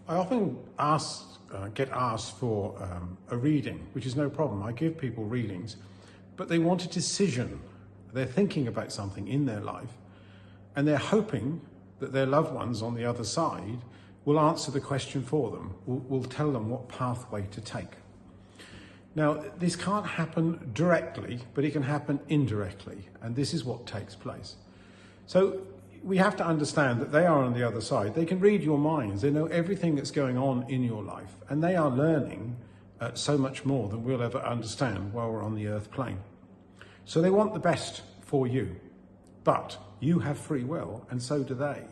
I often get asked for a reading, which is no problem. I give people readings, but they want a decision. They're thinking about something in their life, and they're hoping that their loved ones on the other side will answer the question for them, will tell them what pathway to take. Now, this can't happen directly, but it can happen indirectly, and this is what takes place. So we have to understand that they are on the other side. They can read your minds. They know everything that's going on in your life, and they are learning so much more than we'll ever understand while we're on the earth plane. So they want the best for you, but you have free will, and so do they.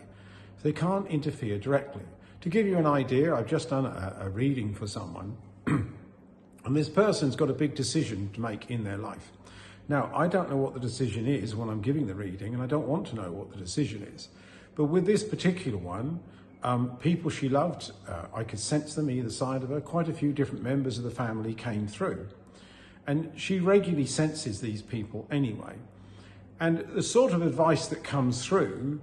They can't interfere directly. To give you an idea, I've just done a reading for someone, and this person's got a big decision to make in their life. Now, I don't know what the decision is when I'm giving the reading, and I don't want to know what the decision is. But with this particular one, people she loved, I could sense them either side of her. Quite a few different members of the family came through. And she regularly senses these people anyway. And the sort of advice that comes through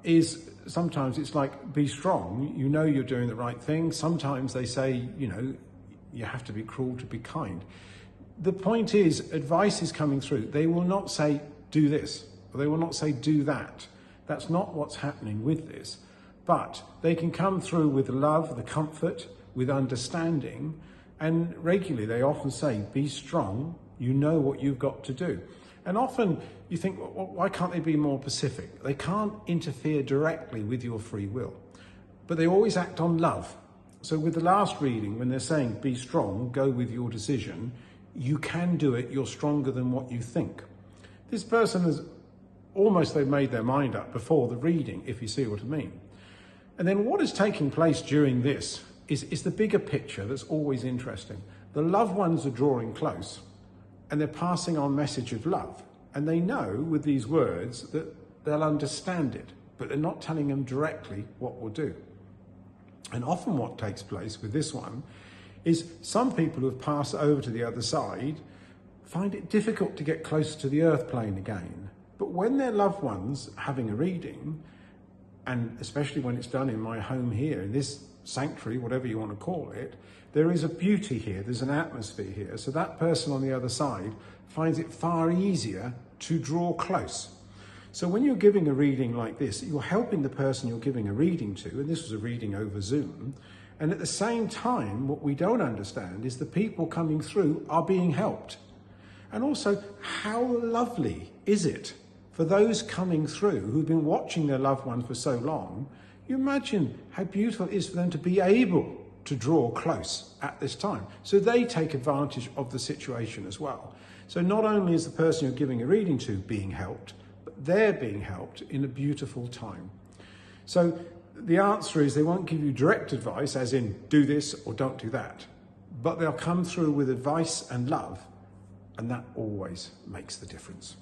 is sometimes it's like, be strong. You know you're doing the right thing. Sometimes they say, you have to be cruel to be kind. The point is, advice is coming through. They will not say, do this, or they will not say, do that. That's not what's happening with this. But they can come through with love, the comfort, with understanding, and regularly they often say, be strong, you know what you've got to do. And often you think, well, why can't they be more specific? They can't interfere directly with your free will, but they always act on love. So with the last reading, when they're saying, be strong, go with your decision, you can do it, you're stronger than what you think. This person has they've made their mind up before the reading, if you see what I mean. And then what is taking place during this is the bigger picture that's always interesting. The loved ones are drawing close, and they're passing on message of love. And they know with these words that they'll understand it, but they're not telling them directly what will do. And often what takes place with this one is some people who have passed over to the other side find it difficult to get close to the earth plane again. But when their loved ones having a reading, and especially when it's done in my home here, in this sanctuary, whatever you want to call it, there is a beauty here, there's an atmosphere here. So that person on the other side finds it far easier to draw close. So when you're giving a reading like this, you're helping the person you're giving a reading to, and this was a reading over Zoom, and at the same time, what we don't understand is the people coming through are being helped. And also, how lovely is it for those coming through who've been watching their loved ones for so long? You imagine how beautiful it is for them to be able to draw close at this time. So they take advantage of the situation as well. So not only is the person you're giving a reading to being helped, but they're being helped in a beautiful time. So the answer is they won't give you direct advice, as in do this or don't do that, but they'll come through with advice and love, and that always makes the difference.